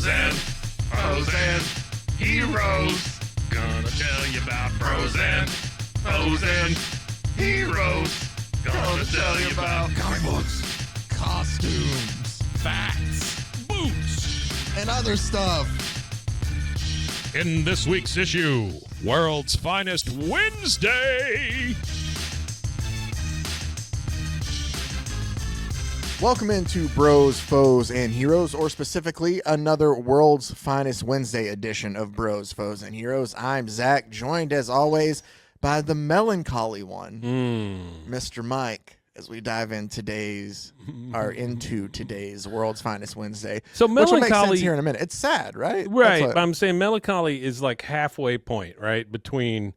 bros and heroes. Gonna tell you about bros and heroes. Gonna tell you about comic books, costumes, facts, boots, and other stuff. In this week's issue, World's Finest Wednesday. Welcome into Bros, Foes, and Heroes, or specifically another World's Finest Wednesday edition of Bros, Foes, and Heroes. I'm Zach, joined as always by the melancholy one, Mr. Mike, as we dive in into today's World's Finest Wednesday. So which will make melancholy sense here in a minute. It's sad, right? Right, That's but I'm saying melancholy is like halfway point, right, between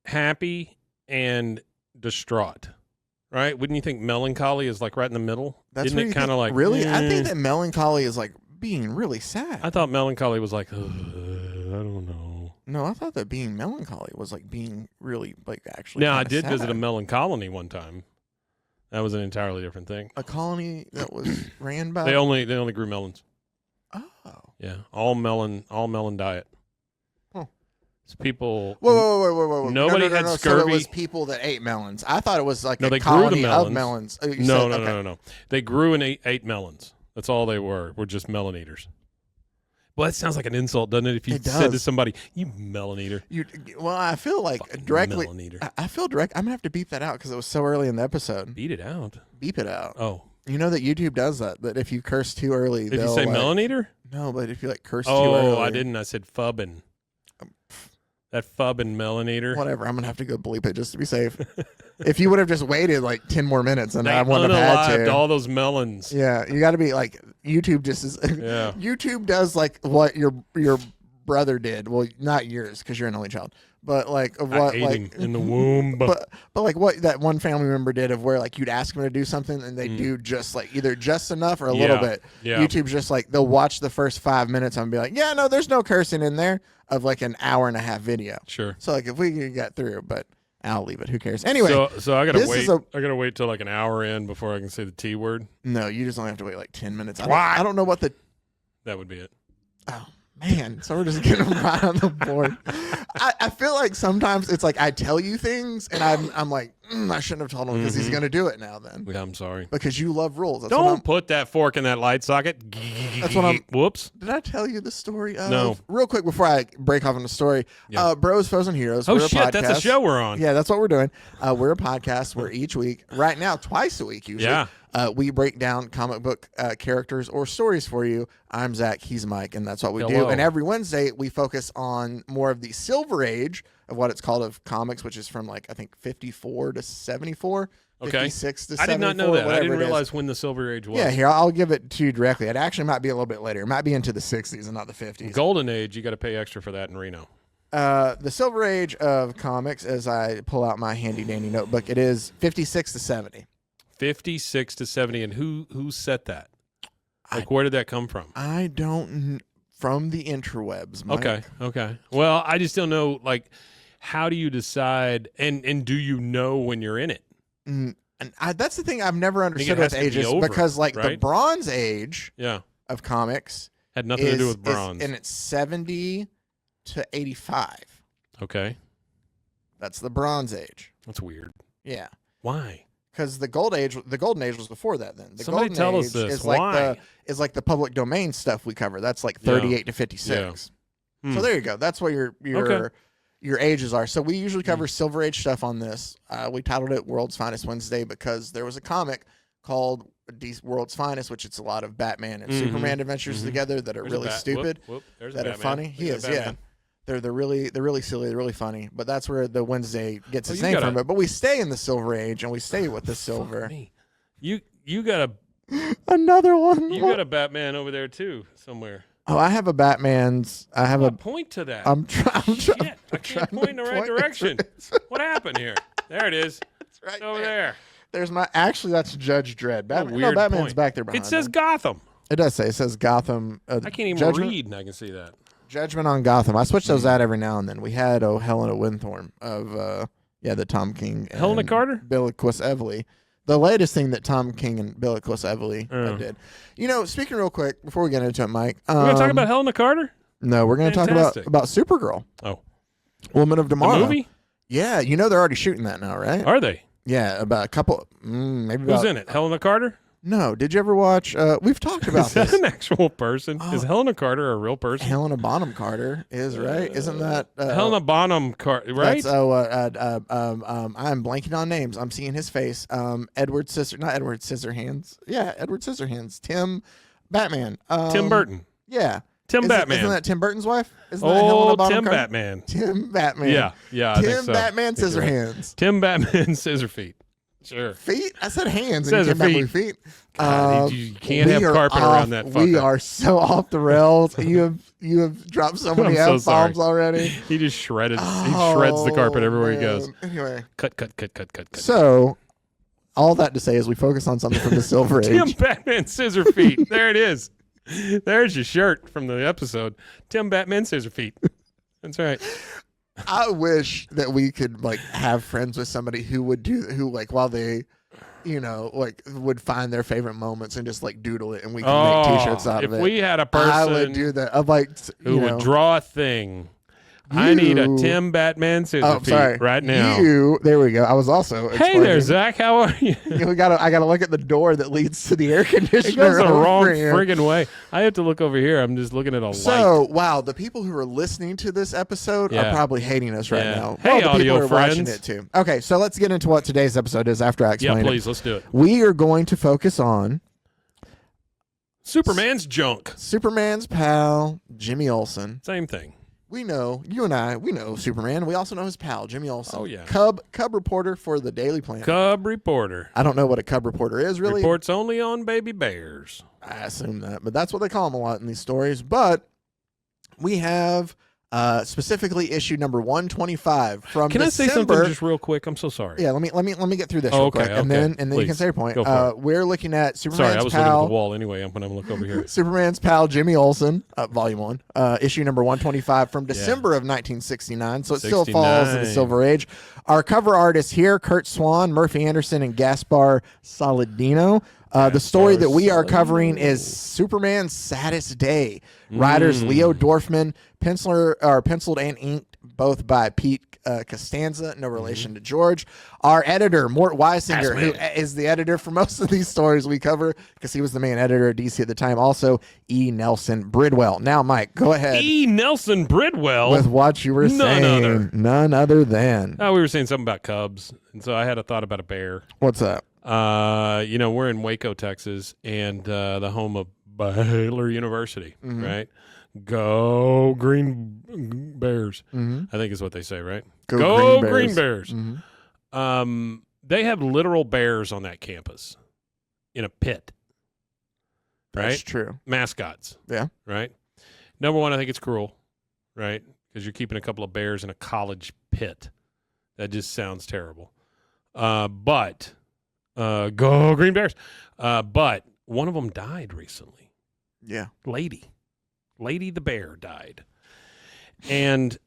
happy and distraught, right? Wouldn't you think melancholy is like right in the middle? That's Isn't it kind of like really? I think that melancholy is like being really sad. I thought melancholy was like I don't know. No, I thought that being melancholy was like being really like actually. Now I kinda did sad. visit a melon colony one time. That was an entirely different thing. A colony that was ran by. They only grew melons. Oh. Yeah, all melon diet. Huh. So people. Whoa. Nobody no, had So scurvy. it was people that ate melons. I thought it was like No, a they grew colony the of melons. melons. No. They grew and ate melons. That's all they were. Were just melon eaters. Well, that sounds like an insult, doesn't it? If you It said to does. somebody, "You melon eater," Well, I feel like Fucking directly. melon eater. I feel direct. I'm gonna have to beep that out because it was so early in the episode. Beat it out. Beep it out. Oh, You know that YouTube does that. That if you curse too early, did you they'll, say like, melon eater? No, but if you like curse too early. Oh, I didn't. I said fubbin. That fubbin melon eater. Whatever. I'm gonna have to go bleep it just to be safe. If you would have just waited like 10 more minutes, then They I wouldn't have had unalived to. all those melons. Yeah, you got to be like YouTube. Just is. Yeah. YouTube does like what your brother did. Well, not yours because you're an only child, but like of what I ate like him in the womb. But like what that one family member did of where like you'd ask them to do something and they do just like either just enough or a little bit. Yeah. YouTube's just like they'll watch the first 5 minutes and be like, yeah, no, there's no cursing in there of like an hour and a half video. Sure. So like if we could get through, but I'll leave it. Who cares? Anyway, So I gotta this wait. is a- I gotta wait till like an hour in before I can say the T word. no, you just only have to wait like 10 minutes. Why? I don't know what the. That would be it. Oh man, so we're just getting right on the board. I feel like sometimes it's like I tell you things and I'm like I shouldn't have told him because he's gonna do it now then Yeah, I'm sorry. because you love rules. That's what I'm, Don't put that fork in that light socket. That's what I'm- Whoops. Did I tell you the story of? No. Real quick before I break off on the story, Yeah. Bros, Foes, and Heroes. Oh we're a shit, that's a podcast. show we're on. Yeah, that's what we're doing. We're a podcast where each week, right now, twice a week usually, Yeah. we break down comic book characters or stories for you. I'm Zach, he's Mike, and that's what we do. Hello. And every Wednesday, we focus on more of the Silver Age of what it's called of comics, which is from like, I think, 54 to 74, Okay. 56 to 74. I did not know that. I whatever didn't it is. realize when the Silver Age was. Yeah, here, I'll give it to you directly. It actually might be a little bit later. It might be into the 60s and not the 50s. Golden Age, you got to pay extra for that in Reno. The Silver Age of comics, as I pull out my handy dandy notebook, it is 56 to 70. 56 to 70, and who set that? Like, where did that come from? I don't from the interwebs. Mike. Okay. Well, I just don't know. Like, how do you decide? And do you know when you're in it? And that's the thing I've never think it understood has with to be ages over, because, like, the right? Bronze Age Yeah, of comics had nothing to do with bronze. and it's 70 to 85. Okay, That's the Bronze Age. that's weird. Yeah. Why? Because the Golden Age was before that. Then the Somebody Golden tell Age us this. is like Why? the public domain stuff we cover. That's like Yeah. 38 to 56. Hmm. So there you go. That's what your Okay. your ages are. So we usually cover Silver Age stuff on this. We titled it World's Finest Wednesday because there was a comic called World's Finest, which it's a lot of Batman and Superman adventures together that are There's a really bat- stupid, Whoop, there's a that are Batman. funny. He There's is, a yeah. Batman. They're really silly, they're really funny. But that's where the Wednesday gets Oh, its you name gotta- from. But we stay in the Silver Age and we stay with the silver. Fuck me. You got Another one. a Batman over there too somewhere. Oh, I have a Batman's. I have a. Point to that. I'm trying. Shit, I can't point in the right direction. What happened here? There it is. It's right It's over there. There's my. Actually, that's Judge Dredd. Batman. weird No, Batman's point. back there behind. It says him. Gotham. It does say. It says Gotham. I can't even Judgment, read, and I can see that. Judgment on Gotham. I switch those out every now and then. We had Helena Winthorne of the Tom King. And Helena Carter? Bill Quist Evely. The latest thing that Tom King and Bill Evely Oh. did. Speaking real quick before we get into it, Mike. We're going to talk about Helena Carter? No, we're going to talk Fantastic. about Supergirl. Oh. Woman of Tomorrow. The movie? Yeah, they're already shooting that now, right? Are they? Yeah, about a couple, maybe Who's about. in it? Helena Carter? No, did you ever watch? We've talked about Is that this. an actual person? Is Helena Carter a real person? Helena Bonham Carter is right, isn't that Helena Bonham Carter, right? That's I'm blanking on names. I'm seeing his face. Not Edward Scissorhands. Yeah, Edward Scissorhands. Tim Batman. Tim Burton. Yeah. Tim Batman. Isn't that Tim Burton's wife? Isn't that Helena Bonham Tim Carter? Batman. Tim Batman. Yeah. I think Tim so. Batman I think you're right. Scissorhands. Tim Batman Scissor Feet. Sure. Feet? I said hands. Says And her you came back with feet. God, you can't we have are carpet around that fucker. We are so off the rails. You have dropped so many I'm so F-bombs sorry. already. He just shredded. He shreds the carpet everywhere he goes. Anyway, Cut. so all that to say is we focus on something from the Silver Age. Tim Batman Scissor Feet. There it is. There's your shirt from the episode. Tim Batman Scissor Feet. That's right. I wish that we could have friends with somebody who would while they, would find their favorite moments and just doodle it, and we can make T-shirts out of it. If we had a person I would do that. I'm who would draw a thing. I need a Tim Batman Scissor Feet right now. There we go. I was also Hey there, Zach. How are you? I gotta look at the door that leads to the air conditioner. It goes the over wrong here. friggin' way. I have to look over here. I'm just looking at a light. So, wow, the people who are listening to this episode are probably hating us right now. Hey, the audio people who are friends. watching it too. Okay, so let's get into what today's episode is after I explain Yeah, please, let's do it. We are going to focus on Superman's junk. Superman's pal, Jimmy Olsen. Same thing. We know, you and I, we know Superman. We also know his pal, Jimmy Olsen. Oh, yeah. Cub reporter for the Daily Planet. Cub reporter. I don't know what a cub reporter is, really. Reports only on baby bears. I assume that, but that's what they call him a lot in these stories. But we have specifically issue number 125 from Can I December. say something just real quick? I'm so sorry. Yeah, let me get through this real quick, and then you Please. can say your point. Go for it. We're looking at Sorry, Superman's I was looking at pal. the wall anyway when I look over here. Superman's pal Jimmy Olsen, volume 1, issue number 125 from December of 1969. So it still falls in the 69. Silver Age. Our cover artists here: Kurt Swan, Murphy Anderson, and Gaspar Saladino. The story that we are covering is Superman's Saddest Day. Writers Leo Dorfman, penciled and inked both by Pete Costanza, no relation to George. Our editor, Mort Weisinger, who is the editor for most of these stories we cover because he was the main editor at DC at the time. Also, E. Nelson Bridwell. Now, Mike, go ahead. E. Nelson Bridwell. With what you were saying. None other than. We were saying something about Cubs, and so I had a thought about a bear. What's up? We're in Waco, Texas, and the home of Baylor University, right? Go Green Bears, I think is what they say, right? Go Green Bears. They have literal bears on that campus in a pit, right? That's true. Mascots. Yeah. Right? Number one, I think it's cruel, right? Because you're keeping a couple of bears in a college pit. That just sounds terrible. But go Green Bears. But one of them died recently. Yeah. Lady the bear died. And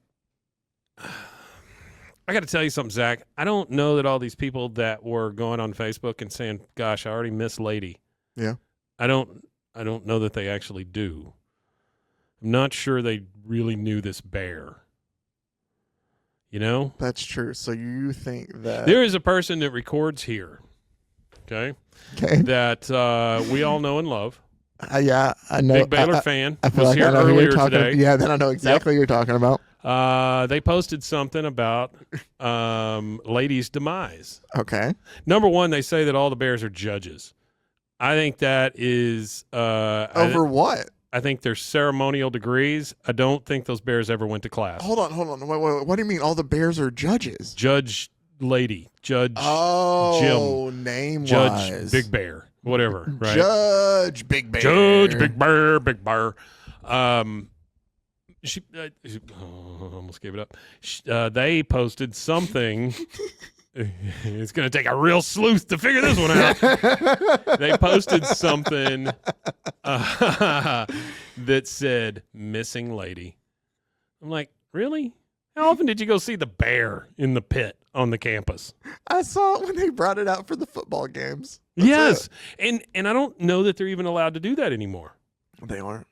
I got to tell you something, Zach. I don't know that all these people that were going on Facebook and saying, gosh, I already miss Lady. Yeah. I don't know that they actually do. I'm not sure they really knew this bear. You know? That's true. So you think that There is a person that records here, okay, that we all know and love. Yeah, I know. Big Baylor fan. I feel was like here I know who earlier you're talking today. Yeah, then I know exactly what you're talking about. They posted something about Lady's demise. Okay. Number one, they say that all the Bears are judges. I think that is Over what? I think they're ceremonial degrees. I don't think those Bears ever went to class. Hold on. Wait. What do you mean all the Bears are judges? Judge Lady, Judge Jim, name Judge wise. Big Bear, whatever, right? Judge Big Bear. Judge Big Bear, Big Bear. She almost gave it up. They posted something. It's going to take a real sleuth to figure this one out. They posted something that said "missing lady." I'm like, really? How often did you go see the bear in the pit on the campus? I saw it when they brought it out for the football games. That's Yes. it. And I don't know that they're even allowed to do that anymore. They aren't.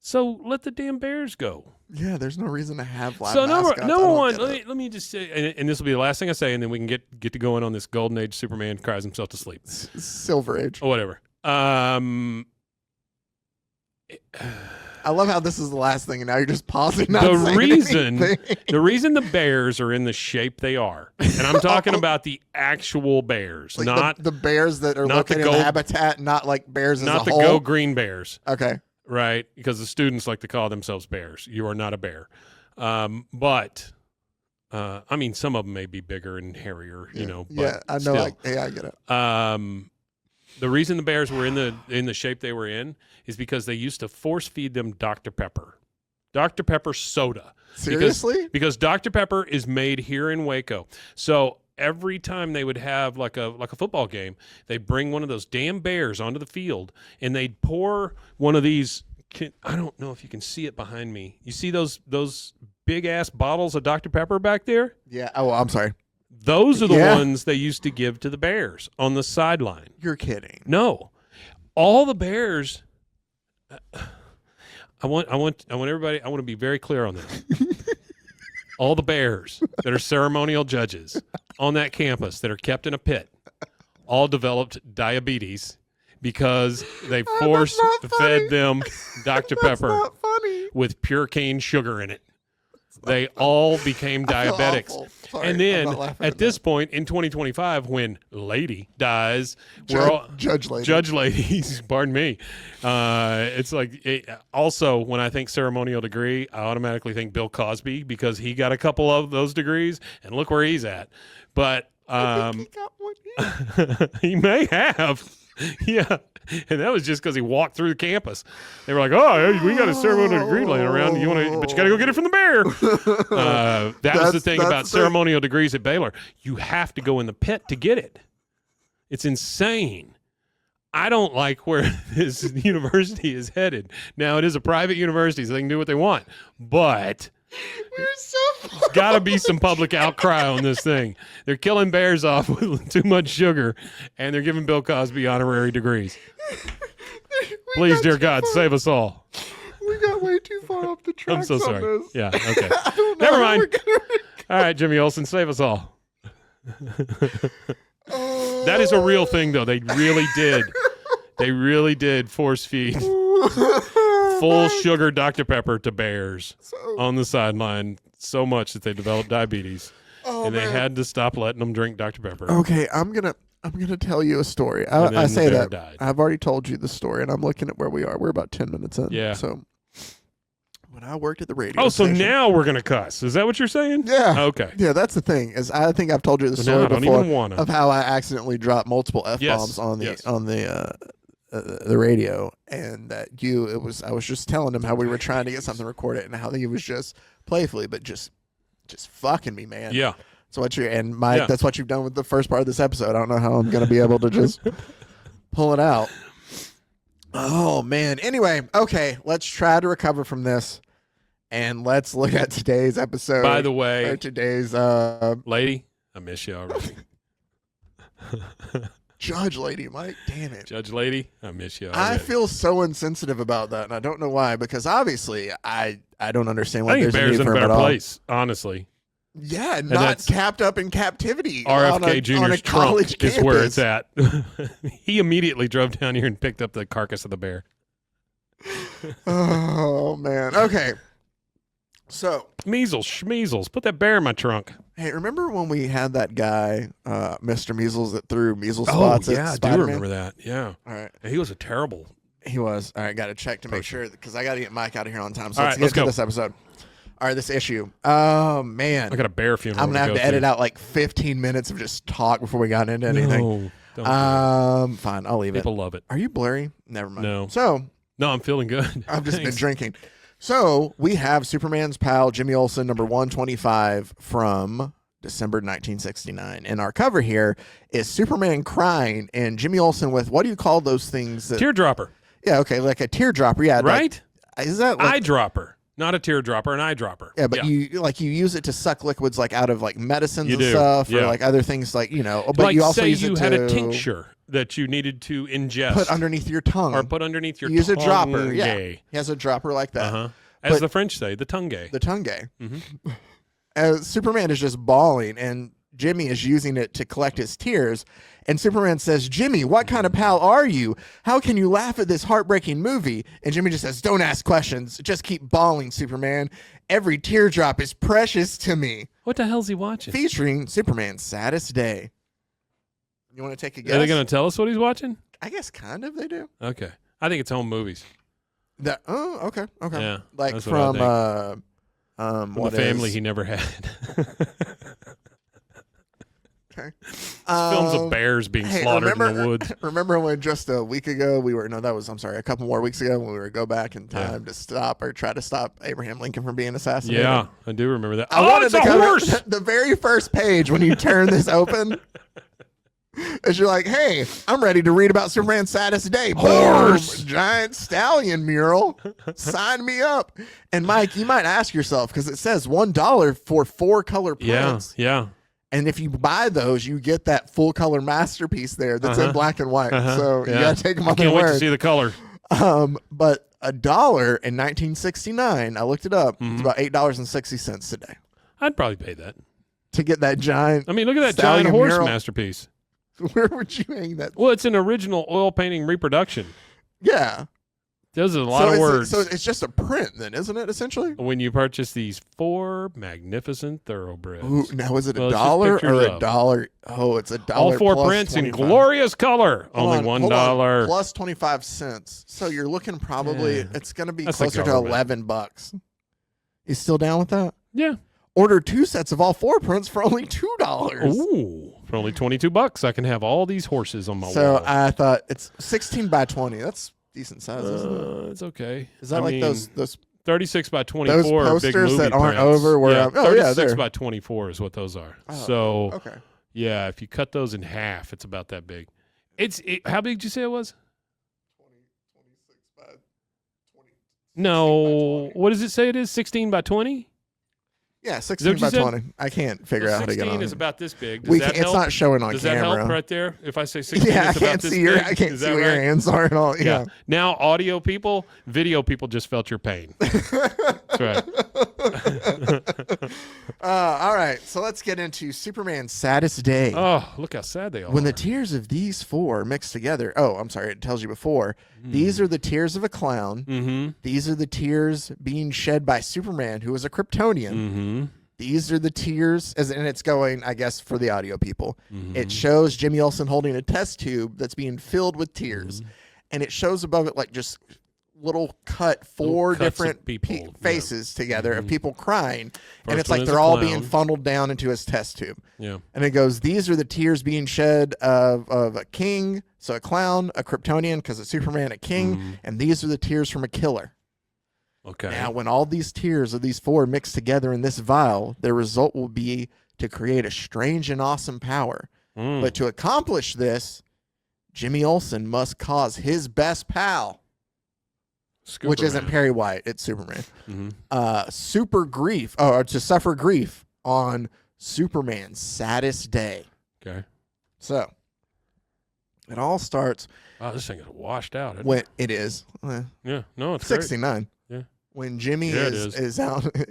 So let the damn bears go. Yeah, there's no reason to have live So mascots. number one, let me just say, and this will be the last thing I say, and then we can get to going on this golden age Superman cries himself to sleep. Silver Age. Or whatever. I love how this is the last thing, and now you're just pausing. Not the saying reason anything. the reason the bears are in the shape they are, and I'm talking about the actual bears, Like not the bears that are not the located in gold- the habitat, not like bears as not a the whole. Go Green Bears, Okay. right? Because the students like to call themselves bears. You are not a bear, but I mean, some of them may be bigger and hairier, you know. But Yeah, I know. still. I get it. The reason the bears were in the shape they were in is because they used to force feed them Dr. Pepper soda. Seriously? Because Dr. Pepper is made here in Waco. So every time they would have like a football game, they'd bring one of those damn bears onto the field and they'd pour one of these. I don't know if you can see it behind me. You see those big ass bottles of Dr. Pepper back there? Yeah. Oh, I'm sorry. Those are the Yeah. ones they used to give to the bears on the sideline. You're kidding. No, all the bears. I want everybody. I want to be very clear on this. All the bears that are ceremonial judges on that campus that are kept in a pit, all developed diabetes because they force fed them Dr. That's Pepper not funny. with pure cane sugar in it. They all became I feel diabetics. awful. Sorry, And then I'm not laughing at this point in 2025, when Lady dies, we're all Judge Lady. Judge ladies, pardon me. It's like also when I think ceremonial degree, I automatically think Bill Cosby because he got a couple of those degrees, and look where he's at. But I think he got one here. he may have, yeah. And that was just because he walked through the campus. They were like, "Oh, we got a ceremonial degree laying around. But you got to go get it from the bear." That was the thing about ceremonial degrees at Baylor. You have to go in the pit to get it. It's insane. I don't like where this university is headed. Now, it is a private university, so they can do what they want. But We're so there's got to be some public outcry on this thing. They're killing bears off with too much sugar, and they're giving Bill Cosby honorary degrees. Please, dear God, save us all. We got way too far off the tracks. I'm so sorry. On this. Yeah, okay. I don't know Never how mind. we're gonna- All right, Jimmy Olsen, save us all. Oh. That is a real thing, though. They really did. They really did force feed full sugar Dr. Pepper to bears on the sideline so much that they developed diabetes, and they had to stop letting them drink Dr. Pepper. Okay, I'm gonna tell you a story. And then I say the bear that died. I've already told you the story, and I'm looking at where we are. We're about 10 minutes in. Yeah. So when I worked at the radio. Oh, so station- now we're gonna cuss? Is that what you're saying? Yeah. Okay. Yeah, that's the thing. Is I think I've told you the So story now I don't before even wanna. of how I accidentally dropped multiple f bombs Yes, on the yes. on the radio, and that I was just telling him how we were trying to get something recorded, and how he was just playfully, but just fucking me, man. Yeah. So what you and Mike, Yeah. that's what you've done with the first part of this episode. I don't know how I'm going to be able to just pull it out. Oh man. Anyway, okay, let's try to recover from this, and let's look at today's episode. By the or way, today's lady, I miss you already. Judge Lady, Mike. Damn it. Judge lady, I miss you already. I feel so insensitive about that, and I don't know why. Because obviously, I don't understand I why think there's a bears need in a for him better at all. place, honestly. Yeah, not that's- capped up in captivity. RFK on a Jr.'s college trunk is where campus. it's at. He immediately drove down here and picked up the carcass of the bear. Oh man. Okay. So, Measles, schmeasles. Put that bear in my trunk. hey, remember when we had that guy, Mr. Measles, that threw measles spots at I do Spider-Man? remember that. Yeah. All right. He was a terrible. He was. All right, got to check to make sure, because I got to get Mike out of here on time. So All let's right, get let's to go. this episode. All right, this issue. Oh, man. I got a bear funeral. I'm going to have to edit out like 15 minutes of just talk before we got into anything. No, don't do it. Fine, I'll leave People it. love it. Are you blurry? Never mind. No. So, No, I'm feeling good. I've just been Thanks. drinking. So, we have Superman's pal, Jimmy Olsen, number 125 from December 1969. And our cover here is Superman crying and Jimmy Olsen with, what do you call those things? That, Teardropper, yeah, okay, like a teardropper. Yeah. right? Like, is that like, Eyedropper. Not a teardropper, an eyedropper. Yeah, but you use it to suck liquids like out of like medicines and do. stuff, Yeah. or like other things like but like you also say use you it had to a tincture that you needed to ingest. put underneath your tongue or put underneath your use tongue. a dropper. Yeah, he has a dropper like that. Uh-huh. As But- the French say, the tongue gay. The tongue gay. Superman is just bawling, and Jimmy is using it to collect his tears. And Superman says, "Jimmy, what kind of pal are you? How can you laugh at this heartbreaking movie?" And Jimmy just says, "Don't ask questions. Just keep bawling, Superman. Every teardrop is precious to me." What the hell's he watching? Featuring Superman's Saddest Day. You want to take a guess? Are they going to tell us what he's watching? I guess kind of they do. Okay. I think it's home movies. Okay. Yeah, Like that's what I from From what the family is- he never had. Okay. Films of bears being slaughtered in the woods. Remember when just a week ago a couple more weeks ago when we were go back in time to stop or try to stop Abraham Lincoln from being assassinated? Yeah, I do remember that. I Oh, wanted it's to a cover horse! the very first page when you turn this open. Is you're like, hey, I'm ready to read about Superman's saddest day. Horse! Boom, giant stallion mural. Sign me up. And Mike, you might ask yourself, because it says $1 for 4 color prints. Yeah. And if you buy those, you get that full color masterpiece there that's in black and white. So you gotta take them I on their can't wait to word. see the color. But $1 in 1969, I looked it up. It's about $8.60 today I'd probably pay that. to get that giant. I mean, look at that stallion giant horse mural. masterpiece. Where would you hang that? Well, it's an original oil painting reproduction. Yeah. Those are a lot of words. So it's just a print, then, isn't it? Essentially. When you purchase these 4 magnificent thoroughbreds. Ooh, now is it Well, a it's just dollar or pictures a of. dollar? Oh, it's a dollar. All 4 plus prints in 25. glorious color. Hold Only on, hold on. $1. Plus 25 cents. So you're looking probably. Yeah. It's going to be That's the closer to government. $11. You still down with that? Yeah. Order 2 sets of all 4 prints for only $2. Ooh. For only $22, I can have all these horses on my So wall. I thought it's 16 by 20. That's decent size, isn't it? It's okay. Is that I like mean, those 36 by 24 those are big posters movie that aren't prints. over where yeah, I'm- oh, yeah, 36 there. by 24 is what those are. Oh, So okay. yeah, if you cut those in half, it's about that big. How big did you say it was? 26 by 20. No, what does it say it is? 16 by 20? Yeah, that 16 what by you said? 20. I can't figure out how to get 16 on is it. about this big. Does We that can't, it's help? not showing on Does camera. that help right there? If I say 16, Yeah, I it's about can't this see your big? I can't Is see that where your right? hands are at all. Yeah. Now, audio people, video people just felt your pain. That's right. All right, so let's get into Superman's saddest day. Oh, look how sad they are. When the tears of these 4 mix together. Oh, I'm sorry. It tells you before. These are the tears of a clown. Mm-hmm. These are the tears being shed by Superman, who is a Kryptonian. Mm-hmm. These are the tears, and it's going, I guess, for the audio people. Mm-hmm. It shows Jimmy Olsen holding a test tube that's being filled with tears. And it shows above it like just little cut 4 cuts of different people, yeah. faces together of people crying. And First it's one like is they're a all clown. being funneled down into his test tube. Yeah. And it goes, these are the tears being shed of a king, so a clown, a Kryptonian, because it's Superman, a king, and these are the tears from a killer. Okay. Now, when all these tears of these 4 mix together in this vial, the result will be to create a strange and awesome power. But to accomplish this, Jimmy Olsen must cause his best pal, which isn't Scooperman. Perry White, it's Superman, Mhm. super grief, or to suffer grief on Superman's saddest day. Okay. So, it all starts Oh, this thing is washed out. Isn't when it is Yeah. No, it's great. 69. Yeah. When Jimmy Yeah, it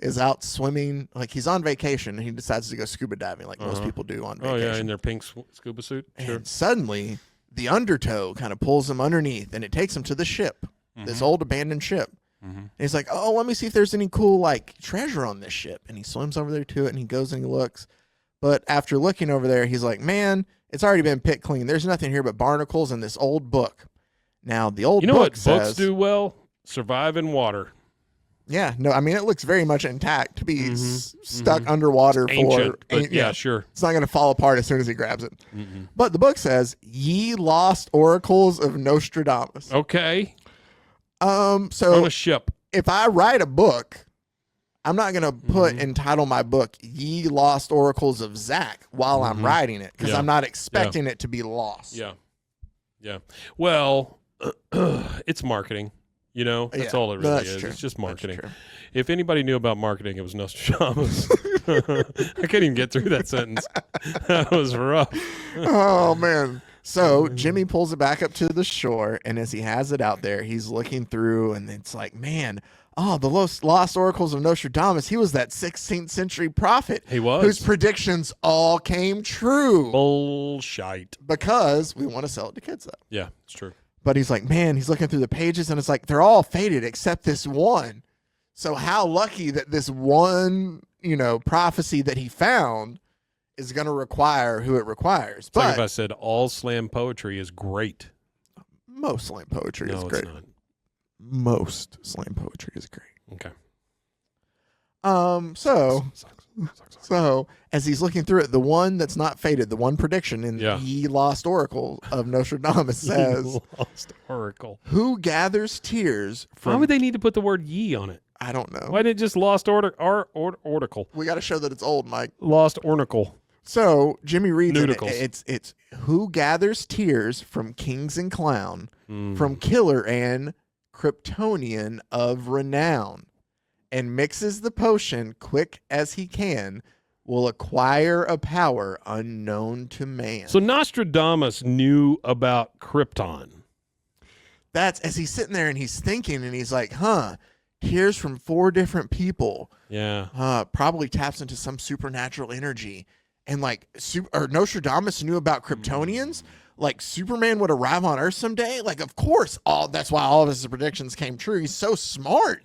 is out swimming, like he's on vacation and he decides to go scuba diving like most people do on Oh, vacation. yeah, in their pink scuba suit. Sure. And suddenly the undertow kind of pulls him underneath and it takes him to the ship, this old abandoned ship. And he's like, oh, let me see if there's any cool like treasure on this ship. And he swims over there to it and he goes and he looks. But after looking over there, he's like, man, it's already been picked clean. There's nothing here but barnacles and this old book. Now, the old You know book what says, books do well? Survive in water. yeah, no, I mean, it looks very much intact to be stuck underwater Ancient, for, but yeah, sure. It's not going to fall apart as soon as he grabs it. But the book says, ye lost oracles of Nostradamus. Okay. So On a ship. if I write a book, I'm not going to entitle my book "Ye Lost Oracles of Zach" while I'm writing it because Yeah. I'm not expecting it to be lost. Yeah. Yeah. Well, it's marketing. You know, that's all it no, really that's is. true. It's just That's marketing. true. If anybody knew about marketing, it was Nostradamus. I couldn't even get through that sentence. That was rough. Oh man. So Jimmy pulls it back up to the shore, and as he has it out there, he's looking through, and it's like, man, the lost oracles of Nostradamus. He was that 16th century prophet. He was. Whose predictions all came true. Bullshit. Because we want to sell it to kids, though. Yeah, it's true. But he's like, man, he's looking through the pages, and it's like, they're all faded except this one. So how lucky that this one, prophecy that he found is going to require who it requires. It's But like if I said all slam poetry is great. most slam poetry is No, great. it's not. Most slam poetry is great. Okay. So as he's looking through it, the one that's not faded, the one prediction in Ye Lost Oracle of Nostradamus says, Lost Oracle. who gathers tears from... Why would they need to put the word ye on it? I don't know. Why didn't it just lost oracle? We got to show that it's old, Mike. Lost ornacle. So Jimmy reads it. Nudicles. It's who gathers tears from kings and clown, from killer and Kryptonian of renown, and mixes the potion quick as he can, will acquire a power unknown to man. So Nostradamus knew about Krypton. That's as he's sitting there and he's thinking and he's like, tears from 4 different people. Yeah. Probably taps into some supernatural energy. And like, Nostradamus knew about Kryptonians. Like Superman would arrive on Earth someday. Like, of course, that's why all of his predictions came true. He's so smart.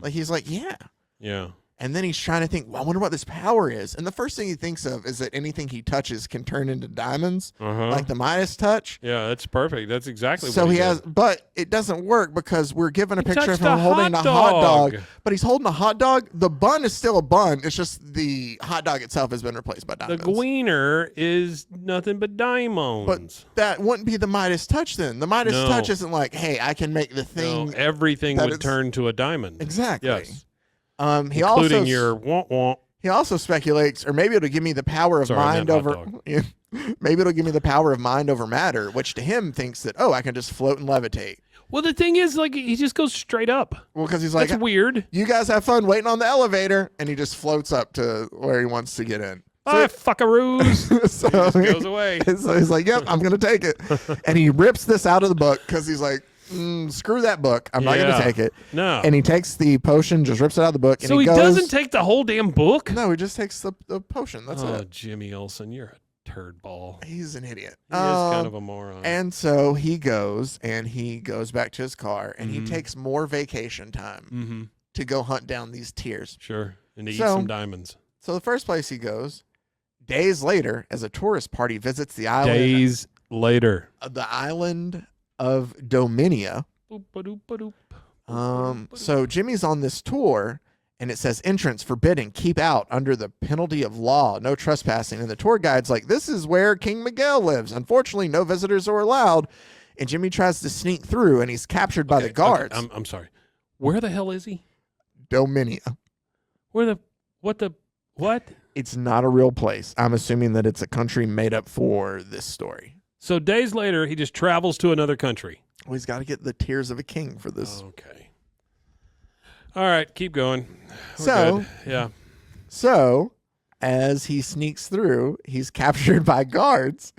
Like, he's like, yeah. And then he's trying to think, well, I wonder what this power is. And the first thing he thinks of is that anything he touches can turn into diamonds, like the Midas touch. Yeah, that's perfect. That's exactly so what he has, did. but it doesn't work because we're given a picture of touched him a holding a hot hot dog. dog. But he's holding a hot dog. The bun is still a bun. It's just the hot dog itself has been replaced by The diamonds. gweener is nothing but diamonds. But that wouldn't be the Midas touch then. The Midas touch isn't like, hey, I can make the thing. No, everything that would turn to a diamond. Exactly. Yes. He Including also your womp. He also speculates, or maybe it'll give me the power of mind over. Maybe it'll give me the power of mind over matter, which to him thinks that I can just float and levitate. Well, the thing is, like, he just goes straight up. Well, because he's like, that's weird. You guys have fun waiting on the elevator, and he just floats up to where he wants to get in. Bye, fuckaroos. So he just goes away. So he's like, yep, I'm going to take it. And he rips this out of the book because he's like, screw that book. I'm not going to take it. No. And he takes the potion, just rips it out of the book. So and he goes, doesn't take the whole damn book? No, he just takes the potion. That's it. Jimmy Olsen, you're a turd ball. He's an idiot. He is kind of a moron. And so he goes back to his car and he takes more vacation time to go hunt down these tears. Sure. And to eat some diamonds. So the first place he goes, days later, as a tourist party visits the island. Days later. The island of Dominia. So Jimmy's on this tour and it says entrance forbidden, keep out under the penalty of law, no trespassing. And the tour guide's like, this is where King Miguel lives. Unfortunately, no visitors are allowed. And Jimmy tries to sneak through and he's captured by the guards. Okay. I'm sorry. Where the hell is he? Dominia. What? It's not a real place. I'm assuming that it's a country made up for this story. So days later, he just travels to another country. Well, he's got to get the tears of a king for this. Okay. All right, keep going. We're So, good. Yeah. So, as he sneaks through, he's captured by guards.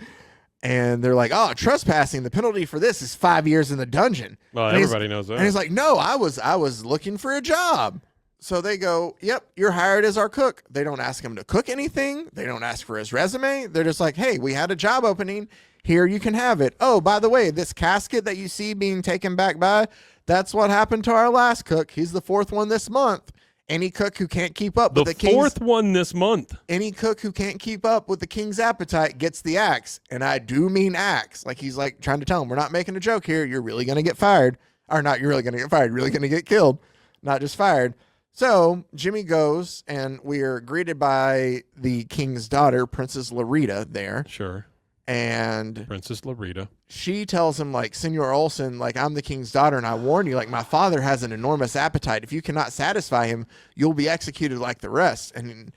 And they're like, oh, trespassing. The penalty for this is 5 years in the dungeon. Well, And everybody knows that. And he's like, no, I was looking for a job. So they go, yep, you're hired as our cook. They don't ask him to cook anything. They don't ask for his resume. They're just like, hey, we had a job opening. Here, you can have it. Oh, by the way, this casket that you see being taken back by, that's what happened to our last cook. He's the 4th one this month. Any cook who can't keep up with the king's... The 4th one this month. Any cook who can't keep up with the king's appetite gets the axe. And I do mean axe. Like he's like trying to tell him, we're not making a joke here. You're really going to get fired. Or not, you're really going to get fired. You're really going to get killed. Not just fired. So Jimmy goes and we are greeted by the king's daughter, Princess Larita there. Sure. And Princess Larita. She tells him, like, Senor Olsen, like, I'm the king's daughter, and I warn you, like, my father has an enormous appetite. If you cannot satisfy him, you'll be executed like the rest. And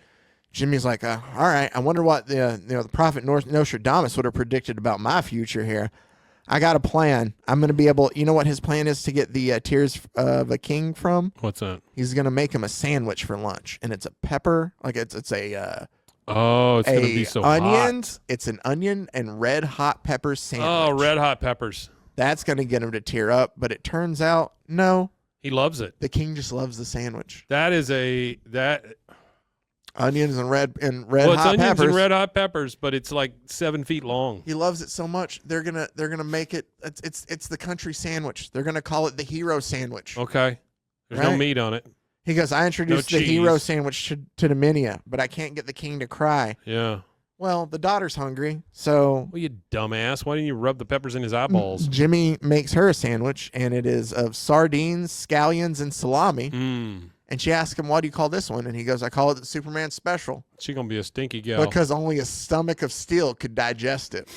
Jimmy's like, all right, I wonder what the prophet Nostradamus would have predicted about my future here. I got a plan. I'm going to be able, you know what his plan is to get the Tears of a King from? What's that? He's going to make him a sandwich for lunch, and it's a pepper, like it's a oh, it's going to be so onions. hot. It's an onion and red hot pepper sandwich. Oh, red hot peppers. That's going to get him to tear up, but it turns out, no. He loves it. The king just loves the sandwich. That is onions and red it's hot onions peppers. and red hot peppers, but it's like 7 feet long. He loves it so much. They're gonna make it. It's the country sandwich. They're gonna call it the hero sandwich. Okay. There's no Right? meat on it. He goes, I introduced No the hero cheese. sandwich to Dominia, but I can't get the king to cry. Yeah. Well, the daughter's hungry, so Well, you dumbass. Why didn't you rub the peppers in his eyeballs? Jimmy makes her a sandwich, and it is of sardines, scallions, and salami. Mmm. And she asks him, what do you call this one? And he goes, I call it the Superman Special. She going to be a stinky gal. Because only a stomach of steel could digest it.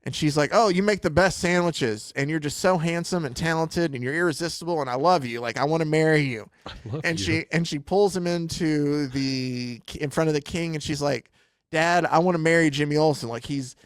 And she's like, oh, you make the best sandwiches, and you're just so handsome and talented, and you're irresistible, and I love you. Like, I want to marry you. And she pulls him in front of the king, and she's like, Dad, I want to marry Jimmy Olsen. Like, he's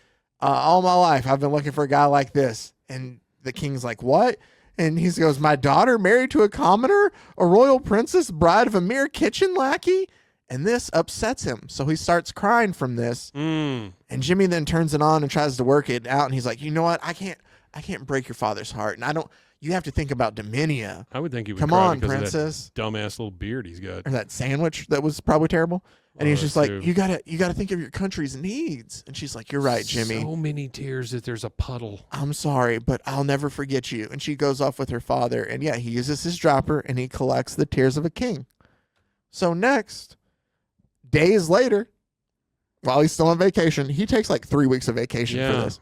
all my life I've been looking for a guy like this. And the king's like, what? And he goes, my daughter married to a commoner, a royal princess, bride of a mere kitchen lackey? And this upsets him. So he starts crying from this. Mm. And Jimmy then turns it on and tries to work it out. And he's like, you know what? I can't break your father's heart. And you have to think about Dominia. I would think he would Come cry on, because princess. of that dumbass little beard he's got. Or that sandwich that was probably terrible. And he's just like, dude. you gotta think of your country's needs. And she's like, you're right, Jimmy. So many tears that there's a puddle. I'm sorry, but I'll never forget you. And she goes off with her father. And yeah, he uses his dropper and he collects the tears of a king. So next, days later, while he's still on vacation, he takes like 3 weeks of vacation for this.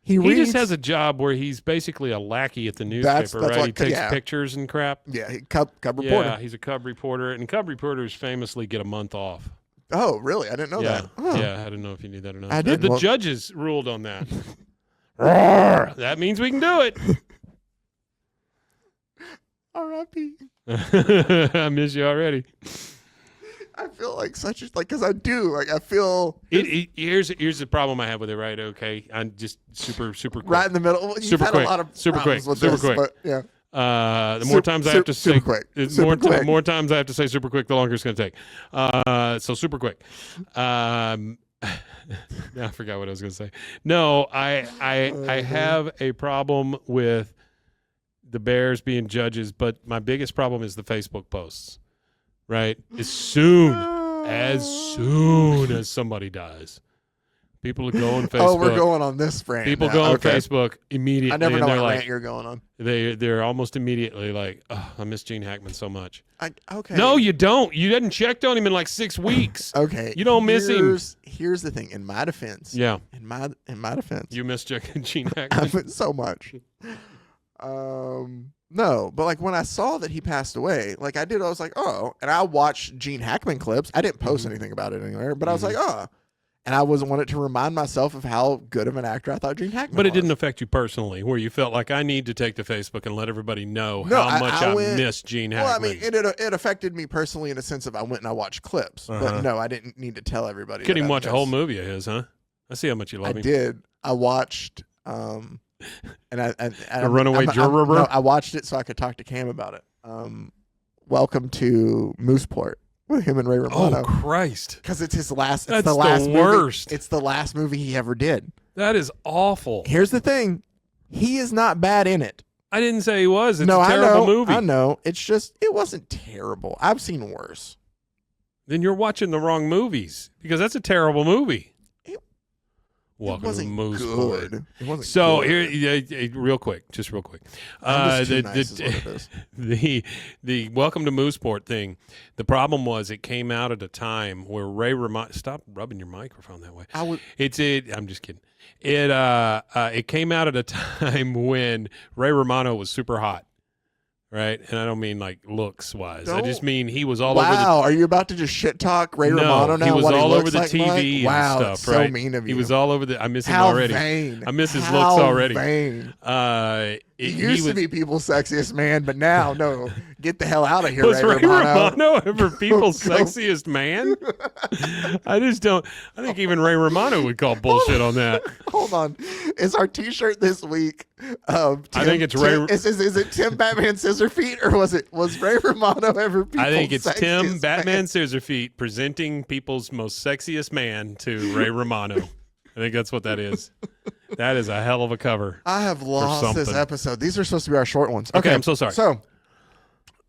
He just has a job where he's basically a lackey at the newspaper, right? He takes pictures and crap. Yeah, cub reporter. Yeah, he's a cub reporter, and cub reporters famously get a month off. Oh, really? I didn't know that. Oh. Yeah, I didn't know if you knew that or not. I didn't. The judges ruled on that. Roar! That means we can do it. R.I.P. I miss you already. I feel like because I do. Like, I feel. Here's the problem I have with it, right? Okay. I'm just super quick. Right in the middle. You've Super had quick. a lot of Super quick. problems with Super this, quick. but yeah. The more times I have to say super quick. Super quick. more times I have to say super quick, the longer it's going to take. So super quick. Now I forgot what I was going to say. No, I have a problem with the Bears being judges, but my biggest problem is the Facebook posts. Right? As soon as somebody dies, people go on Facebook. Oh, we're going on this rant. People now. go on Okay. Facebook immediately. I never know and what they're rant like, you're going on. they're almost immediately like, oh, I miss Gene Hackman so much. Okay. No, you don't. You hadn't checked on him in like 6 weeks. Okay. You don't miss him. Here's the thing. In my defense. Yeah. In my defense. You miss Gene I Hackman. miss so much. No, but like when I saw that he passed away, like I was like, oh, and I watched Gene Hackman clips. I didn't post anything about it anywhere, but I was like, oh, and I wanted to remind myself of how good of an actor I thought Gene Hackman was. But it didn't affect you personally, where you felt like I need to take to Facebook and let everybody know how much I miss Gene Hackman. Well, I mean, it affected me personally in the sense of I went and I watched clips, but no, I didn't need to tell everybody. Couldn't even watch a whole movie of his, huh? I see how much you love him. I did. I watched. And A Runaway Juror? No, I watched it so I could talk to Cam about it. Welcome to Mooseport with him and Ray Romano. Oh Christ! Because it's his last. That's the last worst. Movie. It's the last movie he ever did. That is awful. Here's the thing: he is not bad in it. I didn't say he was. It's no, a terrible movie. I know. It's just it wasn't terrible. I've seen worse. Then you're watching the wrong movies because that's a terrible movie. It wasn't good. It wasn't so good. here, real quick. I'm just too nice is what it is. The Welcome to Mooseport thing. The problem was it came out at a time where Ray Romano. Stop rubbing your microphone that way. I'm just kidding. It came out at a time when Ray Romano was super hot. Right, and I don't mean like looks wise. I just mean he was all over. Wow, are you about to just shit talk Ray Romano now? He was what all he over the like, TV Mike? Wow, and stuff. so Right? mean of you. He was all over the. I miss him How already. Vain. I miss his How looks already. Vain. He used to be people's sexiest man, but now no. get the hell out of here, Was Ray Ray Romano. Romano ever people's sexiest man? I just don't. I think even Ray Romano would call bullshit on that. Hold on. Is our T-shirt this week? I think it's Ray. Is it Tim Batman Scissorfeet, or was Ray Romano ever people's I think it's Tim sexiest Batman man? Scissorfeet presenting people's most sexiest man to Ray Romano. I think that's what that is. That is a hell of a cover. I have lost this something. episode. These are supposed to be our short ones. Okay, I'm so sorry. So,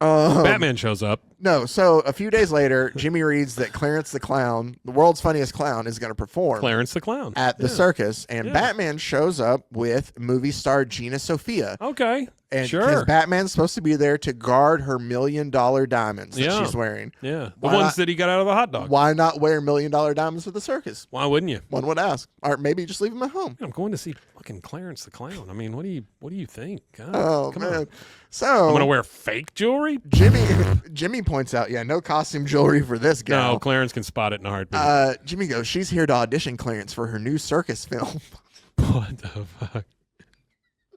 Batman shows up. no. So a few days later, Jimmy reads that Clarence the Clown, the world's funniest clown, is going to perform Clarence the Clown at the circus, and Batman shows up with movie star Gina Sophia. Okay, And sure. because Batman's supposed to be there to guard her $1 million diamonds that Yeah. she's wearing. Yeah, the Why ones not- that he got out of the hot dog. Why not wear $1 million diamonds to the circus? Why wouldn't you? One would ask. Or maybe just leave them at home. I'm going to see fucking Clarence the Clown. I mean, what do you think? God, Oh, come man. on. So I'm gonna wear fake jewelry. Jimmy points out, no costume jewelry for this gal. No, Clarence can spot it in a heartbeat. Jimmy goes, she's here to audition Clarence for her new circus film. What the fuck?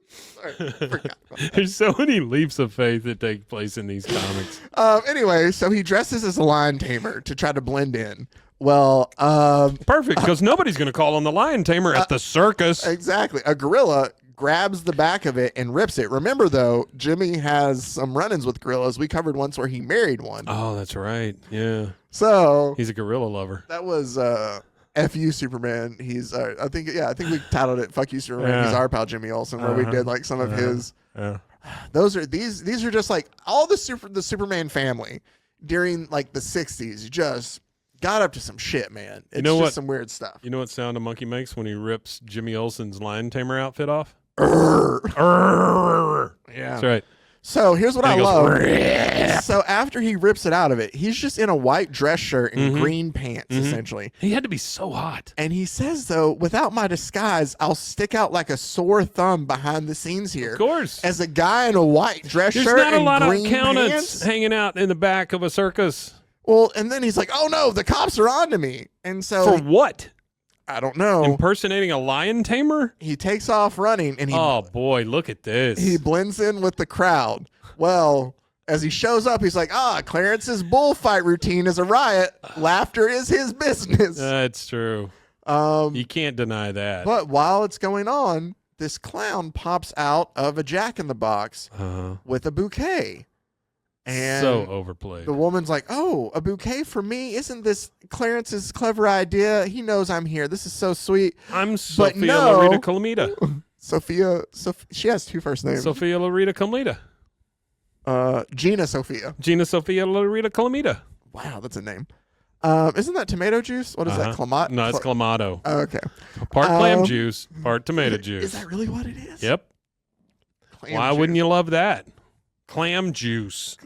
Sorry, I forgot. There's so many leaps of faith that take place in these comics. Anyway, so he dresses as a lion tamer to try to blend in. Well, Perfect, because nobody's going to call on the lion tamer at the circus. exactly. A gorilla grabs the back of it and rips it. Remember, though, Jimmy has some run-ins with gorillas. We covered once where he married one. Oh, that's right. Yeah, So he's a gorilla lover. that was F.U. Superman. He's I think we titled it "Fuck You Superman." Yeah. He's our pal Jimmy Olsen, where we did like some of his. Yeah. These are just like all the Superman family during like the 60s just got up to some shit, man. It's know just what? some weird stuff. You know what sound a monkey makes when he rips Jimmy Olsen's lion tamer outfit off? Yeah. That's right. So here's what And I he goes, love. So after he rips it out of it, he's just in a white dress shirt and green pants, essentially. He had to be so hot. And he says, though, without my disguise, I'll stick out like a sore thumb behind the scenes here. Of course. As a guy in a white dress There's shirt not a and lot of green accountants pants. hanging out in the back of a circus. Well, and then he's like, oh no, the cops are on to me. And so For what? I don't know. Impersonating a lion tamer? He takes off running and Oh boy, look at this. he blends in with the crowd. Well, as he shows up, he's like, Clarence's bullfight routine is a riot. Laughter is his business. That's true. Um, You can't deny that. but while it's going on, this clown pops out of a Jack-in-the-Box with a bouquet. And So overplayed. the woman's like, oh, a bouquet for me? Isn't this Clarence's clever idea? He knows I'm here. This is so sweet. I'm Sophia no. Loretta Calamita. Sophia, she has two first names. Sophia Loretta Calamita. Gina Sophia. Gina Sophia Loretta Calamita. Wow, that's a name. Isn't that tomato juice? What is that? Clamat? No, it's Clamato. Oh, okay. Part clam juice, part tomato juice. Is that really what it is? Yep. Clam Why juice. wouldn't you love that? Clam juice.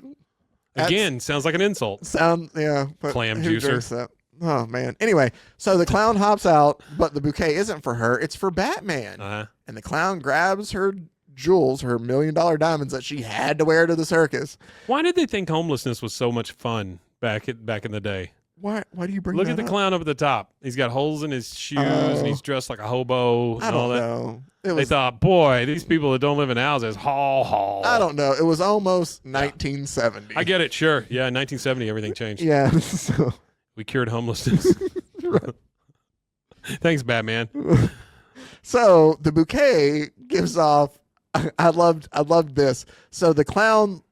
That's- Again, sounds like an insult. But Clam who juicer. drinks that? Oh man. Anyway, so the clown hops out, but the bouquet isn't for her. It's for Batman. And the clown grabs her jewels, her $1 million diamonds that she had to wear to the circus. Why did they think homelessness was so much fun back in the day? Why do you bring Look that at the up? clown up at the top. He's got holes in his shoes and he's dressed like a hobo. I and all don't that. know. They thought, boy, these people that don't live in houses, haul. I don't know. It was almost 1970. I get it, sure. Yeah, in 1970, everything changed. Yeah. So, We cured homelessness. Thanks, Batman. so the bouquet gives off. I loved this. So the clown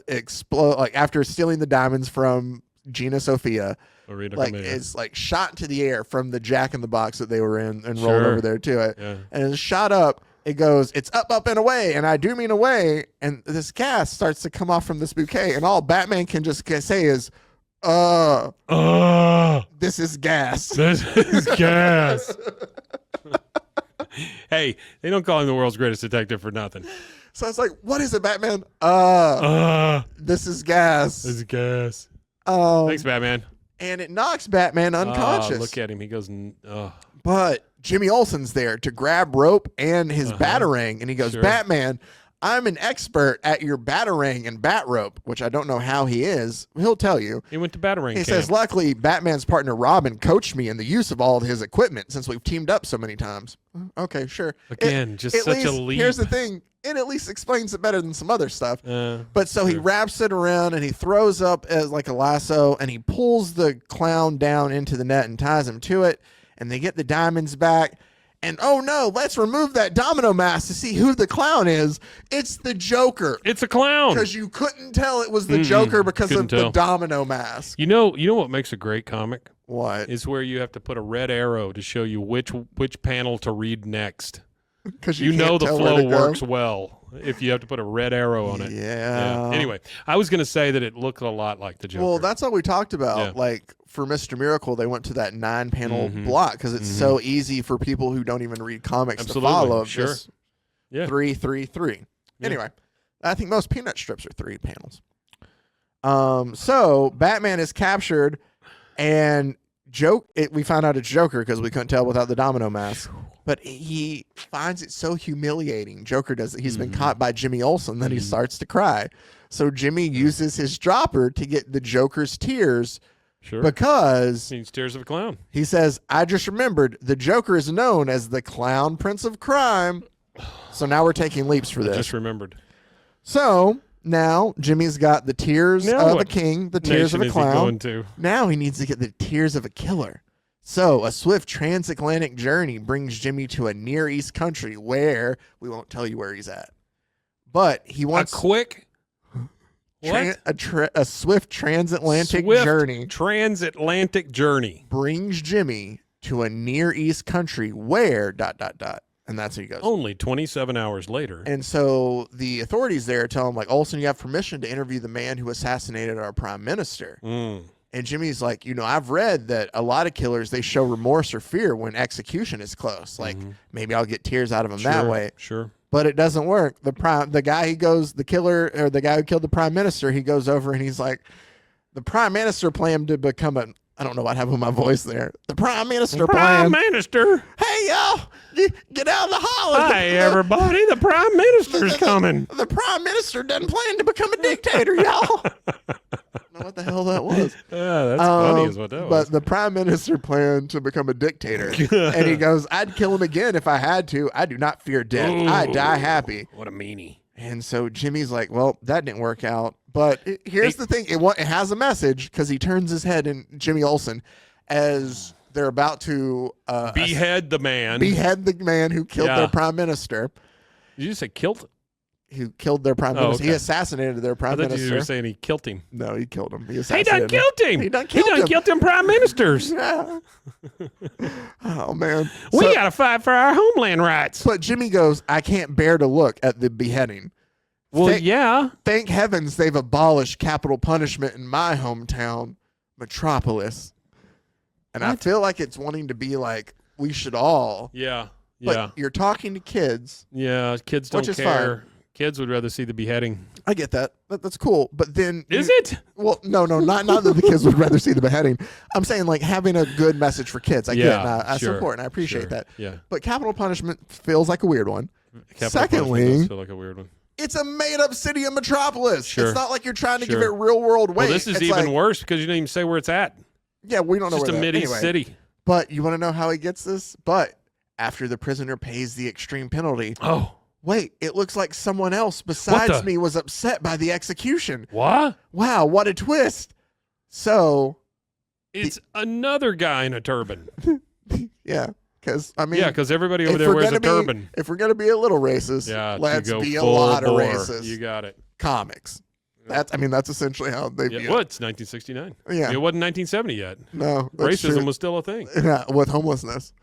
explode like after stealing the diamonds from Gina Sophia. Loretta Like Calamita. it's like shot into the air from the Jack-in-the-Box that they were in and rolled Sure. over there to it. Yeah. And it's shot up. It goes, it's up, up, and away. And I do mean away. And this gas starts to come off from this bouquet. And all Batman can just say is, this is gas. This is gas. Hey, they don't call him the world's greatest detective for nothing. So it's like, what is it, Batman? This is gas. This is gas. Um, Thanks, Batman. and it knocks Batman unconscious. Look at him. He goes, But Jimmy Olsen's there to grab rope and his batarang, and he goes, Sure. Batman, I'm an expert at your batarang and bat rope, which I don't know how he is. He'll tell you. he went to Batarang He camp. says, luckily, Batman's partner Robin coached me in the use of all of his equipment since we've teamed up so many times. Okay, sure. Again, just At such a least, leap. Here's the thing. it at least explains it better than some other stuff. But so he sure. wraps it around and he throws up as like a lasso and he pulls the clown down into the net and ties him to it. And they get the diamonds back. And oh no, let's remove that domino mask to see who the clown is. It's the Joker. It's a clown. Because you couldn't tell it was the Joker because of the domino mask. You know what makes a great comic? What? Is where you have to put a red arrow to show you which panel to read next. Because you know the flow works well if you have to put a red arrow on it. Yeah. Anyway, I was going to say that it looked a lot like the Joker. Well, that's what we talked about. Yeah. Like for Mr. Miracle, they went to that 9-panel block because it's so easy for people who don't even read comics to follow. Sure. Just Yeah. 3, 3, 3. Yeah. Anyway, I think most Peanut strips are 3 panels. So Batman is captured, and we found out it's Joker because we couldn't tell without the domino mask. But he finds it so humiliating. Joker does it. He's been caught by Jimmy Olsen. Then he starts to cry. So Jimmy uses his dropper to get the Joker's tears. Sure. Because Means tears of a clown. he says, I just remembered the Joker is known as the Clown Prince of Crime. So now we're taking leaps for I this. just remembered. So now Jimmy's got the tears Now of what a king, the tears of nation a is he clown. going to? Now he needs to get the tears of a killer. So a swift transatlantic journey brings Jimmy to a Near East country where we won't tell you where he's at. But he wants A quick what? A swift transatlantic Swift journey transatlantic journey brings Jimmy to a Near East country where ... And that's where he goes. Only 27 hours later. And so the authorities there tell him, like, Olsen, you have permission to interview the man who assassinated our prime minister. And Jimmy's like, I've read that a lot of killers, they show remorse or fear when execution is close. Like, maybe I'll get tears out of him that way. Sure. But it doesn't work. The killer, or the guy who killed the prime minister, he goes over and he's like, the prime minister planned to become I don't know what happened with my voice there. The prime minister Prime planned. Minister. Hey, y'all, get out of the hall. Hi, everybody. The prime minister's coming. The prime minister doesn't plan to become a dictator, y'all. I don't know what the hell that was. Yeah, that's funny is what that was. But the prime minister planned to become a dictator. And he goes, I'd kill him again if I had to. I do not fear death. I die happy. What a meanie. And so Jimmy's like, well, that didn't work out. But here's the thing. It has a message because he turns his head in Jimmy Olsen as they're about to behead the man. Behead the man who killed their prime minister. Did you say kilt? Who killed their prime minister. Okay. He assassinated their prime I thought minister. you were saying he killed him. No, he killed him. He He assassinated done killed him. He done killed killed them prime ministers. Yeah. Oh, man. We got to fight for our homeland rights. But Jimmy goes, I can't bear to look at the beheading. Well, yeah. Thank heavens they've abolished capital punishment in my hometown, Metropolis. And I feel like it's wanting to be like, we should all. Yeah. But you're talking to kids. Yeah, kids don't Which is care. fine. Kids would rather see the beheading. I get that. That's cool. But then Is it? Well, no, not that the kids would rather see the beheading. I'm saying like having a good message for kids. I get it. And I support and I appreciate that. Yeah. But capital punishment feels like a weird one. Capital Secondly, punishment does feel like a weird one. it's a made-up city of Metropolis. Sure. It's not like you're trying to Sure. give it real-world weight. Well, this is It's even like, worse because you didn't even say where it's at. Yeah, we don't know It's just where a that mid-east anyway. city. But you want to know how he gets this? But after the prisoner pays the extreme penalty, Oh. wait, it looks like someone else besides the- me was upset by the execution. What? Wow, what a twist. So, It's another guy in a turban. yeah, because, I mean, Yeah, because everybody over if there we're wears gonna a be- turban. If we're going to be a little racist, Yeah, let's you go be a full lot of bore. racist. You got it. Comics. That's essentially how they Yeah, view well, it. it's 1969. Yeah. It wasn't 1970 yet. No, that's Racism true. was still a thing. Yeah, with homelessness.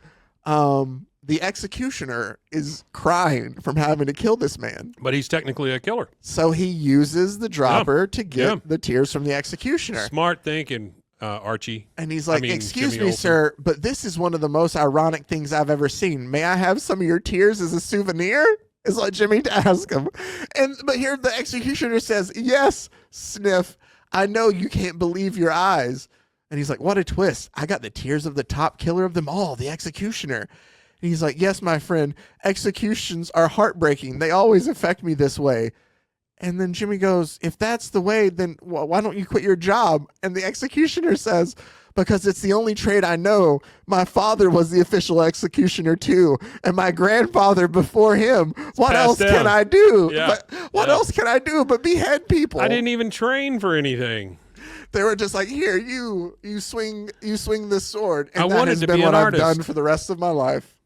The executioner is crying from having to kill this man. But he's technically a killer. So he uses the dropper to get Yeah. the tears from the executioner. Smart thinking, Archie. And he's like, I mean, excuse Jimmy me, Olsen. sir, but this is one of the most ironic things I've ever seen. May I have some of your tears as a souvenir? Is what Jimmy asked him. But here the executioner says, yes, sniff. I know you can't believe your eyes. And he's like, what a twist. I got the tears of the top killer of them all, the executioner. And he's like, yes, my friend, executions are heartbreaking. They always affect me this way. And then Jimmy goes, if that's the way, then why don't you quit your job? And the executioner says, because it's the only trade I know. My father was the official executioner too, and my grandfather before him. What else can I do? Yeah. What else can I do but behead people? I didn't even train for anything. They were just like, here, you swing this sword, and I that wanted has to been be what an I've artist. done for the rest of my life.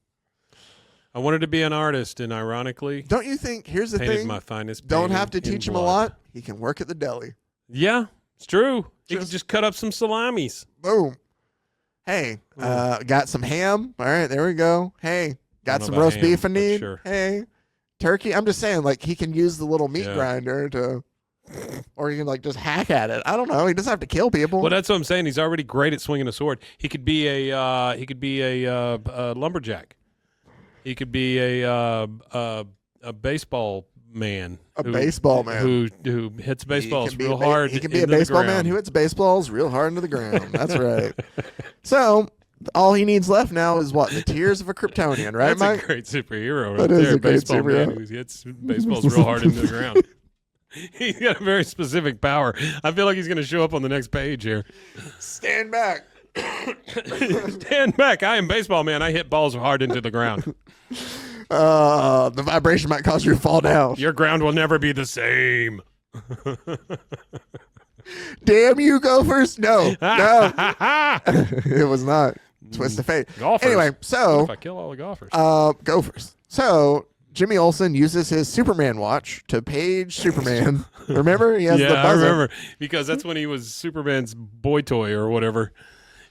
I wanted to be an artist, and ironically, Don't you think? Here's the painted thing: my finest. don't painting have to in teach him a blood. lot. He can work at the deli. Yeah, it's true. He can just cut up some salamis. Boom. Hey, got some ham. All right, there we go. Hey, got know some about roast ham, beef I but need. sure. Hey, turkey. I'm just saying, like, he can use the little meat Yeah. grinder to, or he can like just hack at it. I don't know. He doesn't have to kill people. Well, that's what I'm saying. He's already great at swinging a sword. He could be a lumberjack. He could be a baseball man. Baseball man who hits baseballs He can be real hard. He can be a into the baseball man ground. who hits baseballs real hard into the ground. That's right. So all he needs left now is what? The tears of a Kryptonian, right, That's Mike? a great superhero That right is there. a great Baseball man superhero. who hits baseballs real hard into the ground. He's got a very specific power. I feel like he's going to show up on the next page here. Stand back. Stand back. I am baseball man. I hit balls hard into the ground. The vibration might cause you to fall down. Your ground will never be the same. Damn you, Gophers! No, no, it was not. Twist of fate. Golfers. Anyway, What so if I kill all the golfers? Gophers. So Jimmy Olsen uses his Superman watch to page Superman. Remember, he has the yeah, I buzzer. remember because that's when he was Superman's boy toy or whatever.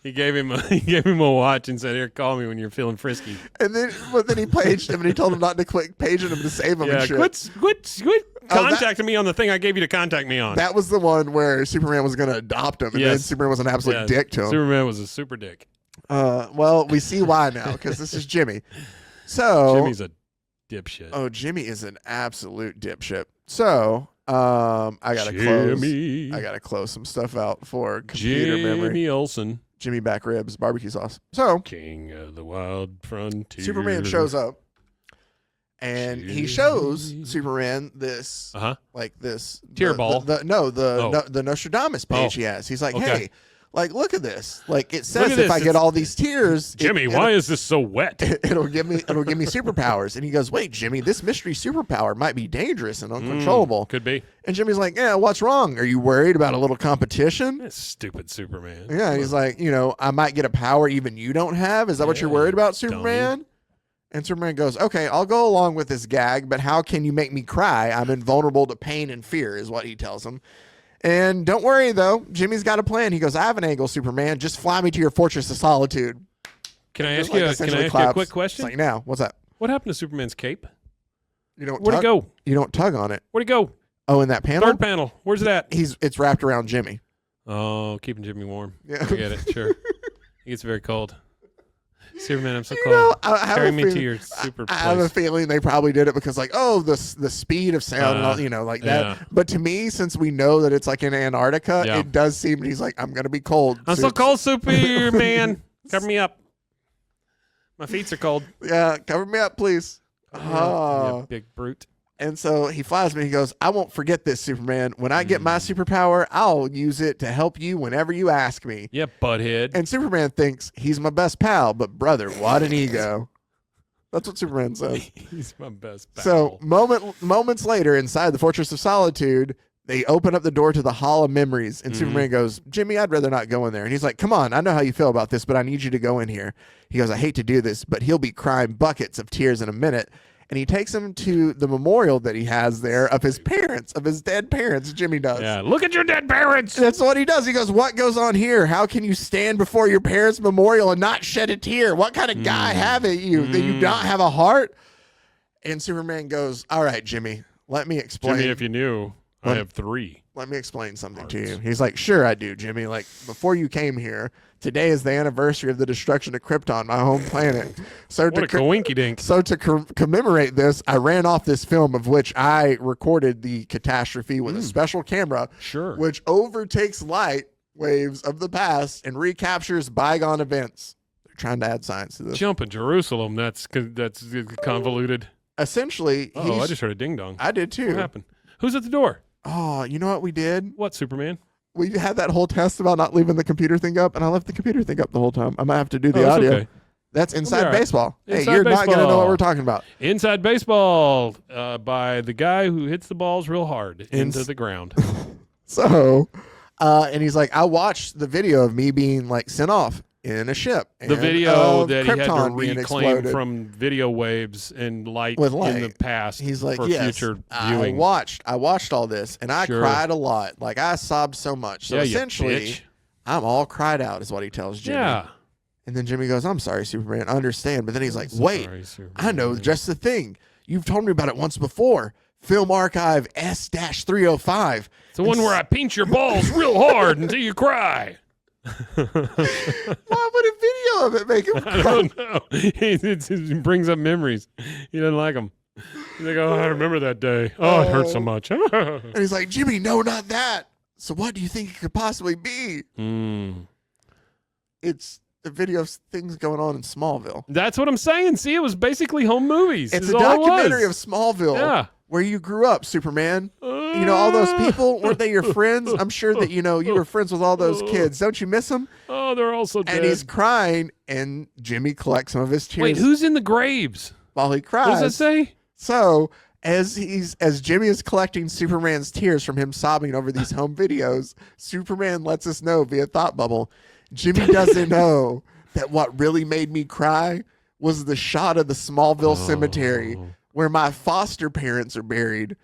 He gave him a watch and said, "Here, call me when you're feeling frisky." And then, but then he paged him and he told him not to quit paging him to save him. Yeah, and shit. quit contacting me on the thing I gave you to contact me on. That was the one where Superman was going to adopt him, and then Yes. Superman was an absolute Yeah, dick to him. Superman was a super dick. Well, we see why now because this is Jimmy. So Jimmy's a dipshit. oh, Jimmy is an absolute dipshit. So I gotta close. Jimmy. I gotta close some stuff out for computer memory. Jimmy Olsen, Jimmy back ribs, barbecue sauce. So king of the wild frontier. Superman shows up, and he shows Superman this, like this Tear ball. The Nostradamus page Oh. he has. He's like, Okay. hey, like look at this. Like it says at if this. I get It's- all these tears, Jimmy, why is this so wet? it'll give me superpowers. And he goes, wait, Jimmy, this mystery superpower might be dangerous and uncontrollable. Could be. And Jimmy's like, yeah, what's wrong? Are you worried about a little competition? That stupid Superman. Yeah, and he's like, I might get a power even you don't have. Is that what you're Yeah, worried about, dummy. Superman? And Superman goes, okay, I'll go along with this gag, but how can you make me cry? I'm invulnerable to pain and fear, is what he tells him. And don't worry, though. Jimmy's got a plan. He goes, I have an angle, Superman. Just fly me to your fortress of solitude. Can I Just, ask you? essentially Can I ask you claps. a quick It's question? like, now, what's that? What happened to Superman's cape? You don't Where'd it tug, go? You don't tug on it. Where'd it go? Oh, in that panel? Third panel. Where's it at? It's wrapped around Jimmy. Oh, keeping Jimmy warm. Yeah. I get it. Sure. He gets very cold. Superman, I'm so You cold. know, I have Carry a me feeling- to your super I have a place. feeling they probably did it because, like, the speed of sound, and all, like that. yeah. But to me, since we know that it's like in Antarctica, Yeah. it does seem he's like, I'm gonna be cold. I'm so Suits. cold, Superman. Cover me up. My feet are cold. Yeah, cover me up, please. Yeah, Oh. big brute. And so he flies me. He goes, I won't forget this, Superman. When I get my superpower, I'll use it to help you whenever you ask me. Yeah, butthead. And Superman thinks he's my best pal, but brother, what an ego. That's what Superman says. He's my best pal. So moments later, inside the Fortress of Solitude, they open up the door to the Hall of Memories, and Superman goes, Jimmy, I'd rather not go in there. And he's like, come on, I know how you feel about this, but I need you to go in here. He goes, I hate to do this, but he'll be crying buckets of tears in a minute. And he takes him to the memorial that he has there of his parents, of his dead parents, Jimmy does. yeah, look at your dead parents. That's what he does. He goes, what goes on here? How can you stand before your parents' memorial and not shed a tear? What kind of guy have it you that you don't have a heart? And Superman goes, all right, Jimmy, let me explain. Jimmy, if you knew, I have 3. Let me explain something to you. He's like, sure I do, Jimmy. Like, before you came here, today is the anniversary of the destruction of Krypton, my home planet. So What a coinky dink. So to commemorate this, I ran off this film of which I recorded the catastrophe with a special camera, Sure. which overtakes light waves of the past and recaptures bygone events. They're trying to add science to this. Jumping Jerusalem. That's convoluted. Essentially, Oh, he's- I just heard a ding dong. I did What too. happened? Who's at the door? Oh, you know what we did? What, Superman? we had that whole test about not leaving the computer thing up, and I left the computer thing up the whole time. I might have to do the that's audio. okay. That's Inside all right. Baseball. Inside Hey, you're not going to know Baseball. what we're talking about. Inside Baseball by the guy who hits the balls real hard into the ground. So, and he's like, I watched the video of me being like sent off in a ship. The and video of that he had to Krypton being reclaim exploded from video waves and light, with in light. the past He's like, for yes, future I viewing. watched all this, and I Sure. cried a lot. Like, I sobbed so much. So Yeah, essentially, you bitch. I'm all cried out is what he tells Jimmy. Yeah. And then Jimmy goes, I'm sorry, Superman. I understand. But then he's like, Sorry, wait, Superman. I know just the thing. You've told me about it once before. Film Archive S-305. It's the one where I pinch your balls real hard until you cry. Why would a video of it make him I cry? don't know. It brings up memories. He doesn't like them. He's like, oh, I remember that day. Oh, it hurt so much. And he's like, Jimmy, no, not that. So what do you think it could possibly be? It's the video of things going on in Smallville. That's what I'm saying. See, it was basically home movies. It's is a all it documentary of was. Smallville Yeah. where you grew up, Superman. You know, all those people, weren't they your friends? I'm sure that, you were friends with all those kids. Don't you miss them? Oh, they're all so dead. And he's crying, and Jimmy collects some of his tears Wait, who's in the graves? while he What cries. does that say? So as Jimmy is collecting Superman's tears from him sobbing over these home videos, Superman lets us know via Thought Bubble, Jimmy doesn't know that what really made me cry was the shot of the Smallville cemetery where my foster parents are buried.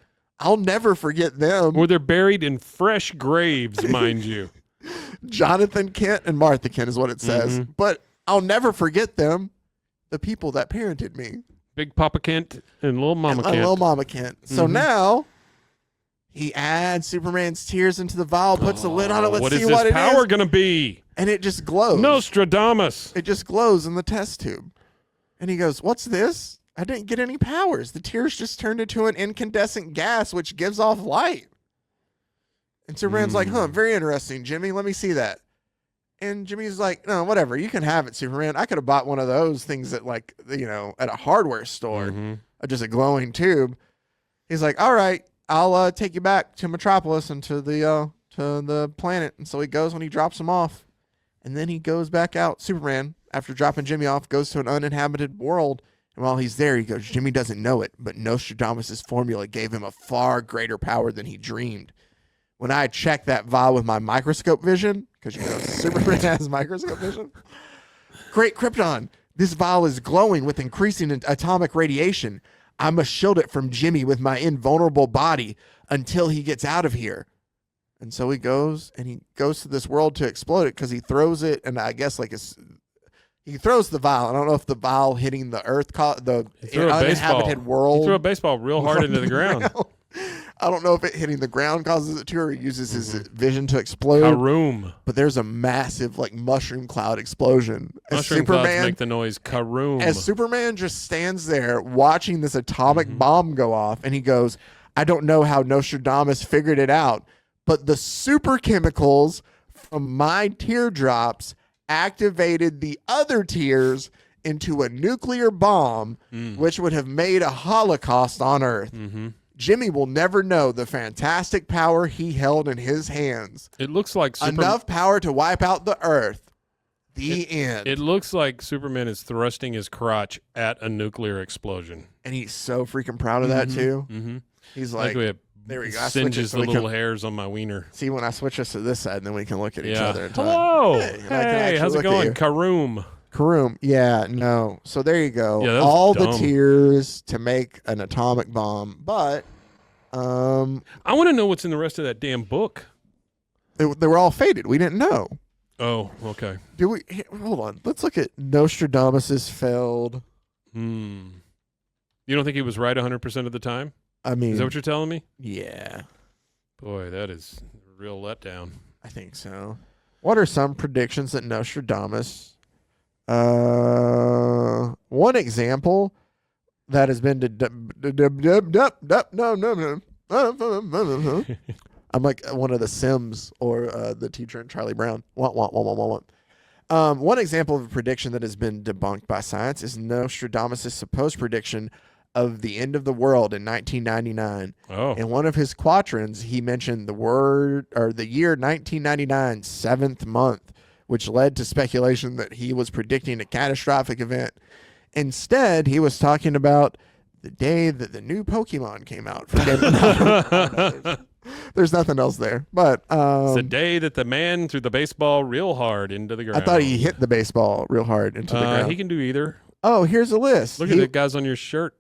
I'll never forget them. Where they're buried in fresh graves, mind you. Jonathan Kent and Martha Kent is what it says. Mm-hmm. But I'll never forget them, the people that parented me. Big Papa Kent and Little Mama And Kent. Little Mama Kent. So Mhm. now he adds Superman's tears into the vial, puts the lid on it. Let's what see is what this it power is. going to be? And it just glows. Nostradamus. It just glows in the test tube. And he goes, what's this? I didn't get any powers. The tears just turned into an incandescent gas which gives off light. And Superman's like, very interesting, Jimmy. Let me see that. And Jimmy's like, no, whatever. You can have it, Superman. I could have bought one of those things at at a hardware store. Mhm. Just a glowing tube. He's like, all right, I'll take you back to Metropolis and to the planet. And so he goes when he drops him off. And then he goes back out. Superman, after dropping Jimmy off, goes to an uninhabited world. And while he's there, he goes, Jimmy doesn't know it, but Nostradamus' formula gave him a far greater power than he dreamed. When I checked that vial with my microscope vision, because Superman has microscope vision. Great Krypton. This vial is glowing with increasing atomic radiation. I must shield it from Jimmy with my invulnerable body until he gets out of here. And so he goes to this world to explode it because he throws it, and I guess he throws the vial. I don't know if the vial hitting the earth, the uninhabited world. He threw a baseball real hard into the ground. I don't know if it hitting the ground causes it to, or he uses his vision to explode. Karoom. But there's a massive mushroom cloud explosion. Mushroom clouds make the noise karoom. As Superman just stands there watching this atomic bomb go off, and he goes, I don't know how Nostradamus figured it out, but the super chemicals from my teardrops activated the other tears into a nuclear bomb, which would have made a holocaust on Earth. Jimmy will never know the fantastic power he held in his hands. It looks like Enough power to wipe out the Earth. The end. It looks like Superman is thrusting his crotch at a nuclear explosion. And he's so freaking proud of that, too. Mm-hmm. He's like, it there we go. I switch singes it so the we little can hairs on my wiener. see when I switch this to this side, then we can look at each Yeah. other and talk. Hello. Hey, and I can actually How's it look at going? you. Karoom. Karoom. Yeah, no. So there you go. Yeah, that was all the dumb. tears to make an atomic bomb. But I want to know what's in the rest of that damn book. they were all faded. We didn't know. Oh, okay. Hold on. Let's look at Nostradamus's failed. You don't think he was right 100% of the time? I mean, Is that what you're telling me? yeah, Boy, that is a real letdown. I think so. What are some predictions that Nostradamus? One example that has been I'm like one of the Sims or the teacher in Charlie Brown. One example of a prediction that has been debunked by science is Nostradamus' supposed prediction of the end of the world in 1999. Oh. In one of his quatrains, he mentioned the year 1999, seventh month, which led to speculation that he was predicting a catastrophic event. Instead, he was talking about the day that the new Pokemon came out. There's nothing else there. But it's the day that the man threw the baseball real hard into the ground. I thought he hit the baseball real hard into the ground. He can do either. Oh, here's a list. Look at the guys on your shirt.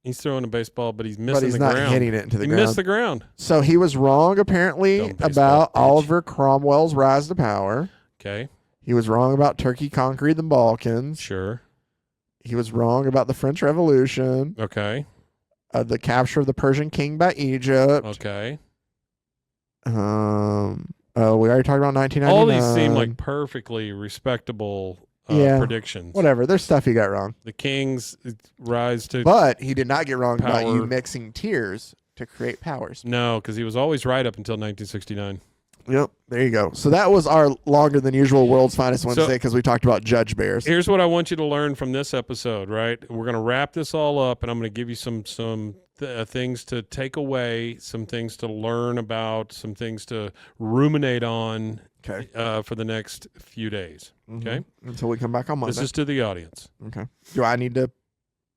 He's throwing a baseball, but he's missing the ground. But he's not hitting it into the ground. He missed the ground. So he was wrong, apparently, about Oliver Cromwell's rise to power. Okay. He was wrong about Turkey conquering the Balkans. Sure. He was wrong about the French Revolution. Okay. The capture of the Persian king by Egypt. Okay. We already talked about 1999. All these seem like perfectly respectable predictions. Whatever. There's stuff he got wrong. The king's rise to But he did not get wrong about power. you mixing tears to create powers. No, because he was always right up until 1969. Yep. There you go. So that was our longer than usual World's Finest Wednesday because we talked about Judge Bears. Here's what I want you to learn from this episode, right? We're going to wrap this all up, and I'm going to give you some things to take away, some things to learn about, some things to ruminate on for the next few days. Okay? Until we come back on Monday. This is to the audience. Okay. Do I need to?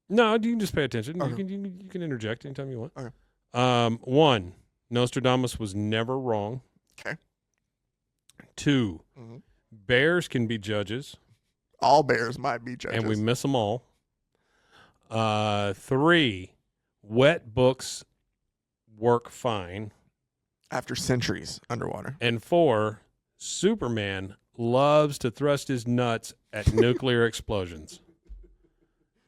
No, you can just pay attention. Okay. You can interject anytime you want. Okay. 1, Nostradamus was never wrong. Okay. 2, bears can be judges. All bears might be judges. And we miss them all. 3, wet books work fine. After centuries underwater. And 4, Superman loves to thrust his nuts at nuclear explosions.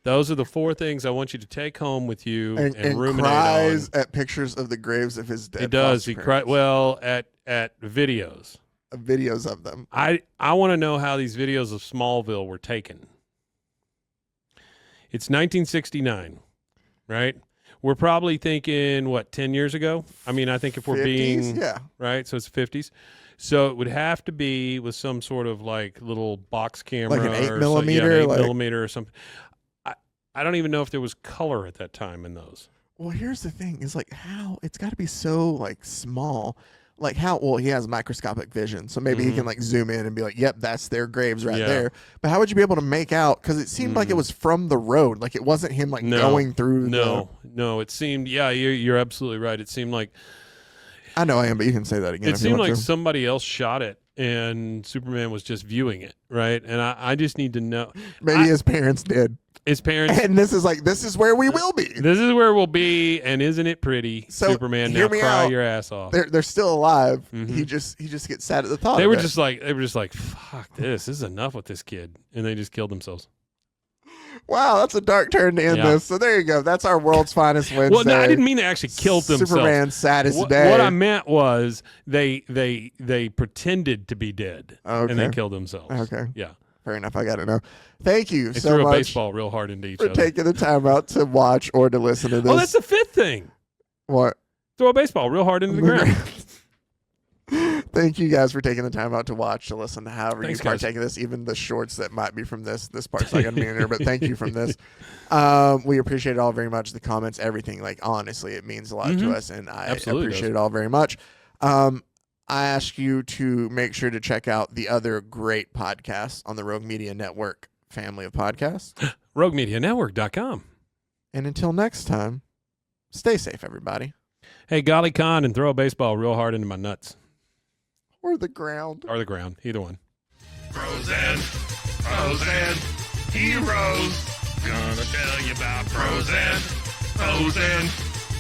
Those are the 4 things I want you to take home with you and ruminate cries on. at pictures of the graves of his dead. He does. He cries at videos. Videos of them. I want to know how these videos of Smallville were taken. It's 1969, right? We're probably thinking, 10 years ago? I mean, I think if we're 50s? being... Yeah. Right? So it's 50s. So it would have to be with some sort of like little box camera. Like an 8 or millimeter? an 8 millimeter or something. I don't even know if there was color at that time in those. Well, here's the thing. Is like how it's got to be so like small. Like how, well, he has microscopic vision. So maybe he can like zoom in and be like, yep, that's their graves right there. But how would you be able to make out? Because it seemed like it was from the road. Like it wasn't him like going through. No, it seemed, you're absolutely right. It seemed like. I know I am, but you can say that again. It seemed like somebody else shot it and Superman was just viewing it, right? And I just need to know. Maybe his parents did. His parents. And this is where we will be. This is where we'll be, and isn't it pretty? So, Superman, now cry your ass off. They're still alive. He just gets sad at the thought. They were just like, fuck this. This is enough with this kid, and they just killed themselves. Wow, that's a dark turn to end this. So there you go. That's our World's Finest Wednesday. Well, no, I didn't mean they actually killed themselves. Superman's saddest day. What I meant was they pretended to be dead, and they killed themselves. Okay. Yeah. Fair enough. I got to know. Thank you they so threw much a baseball real hard into each for other. taking the time out to watch or to listen to this. Oh, that's the 5th thing. What? Throw a baseball real hard into the ground. Thank you guys for taking the time out to watch, to listen to however you partake of this, even the shorts that might be from this. This part's not going to be in there, but thank you from this. We appreciate it all very much. The comments, everything. Like, honestly, it means a lot to us, and I appreciate it all very much. I ask you to make sure to check out the other great podcasts on the Rogue Media Network family of podcasts. RogueMediaNetwork.com. And until next time, stay safe, everybody. Hey, golly con, and throw a baseball real hard into my nuts. Or the ground. Or the ground. Either one. Frozen heroes. Gonna tell you about frozen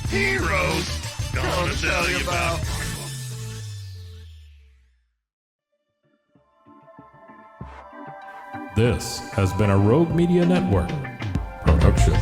heroes. Gonna tell you about. This has been a Rogue Media Network production.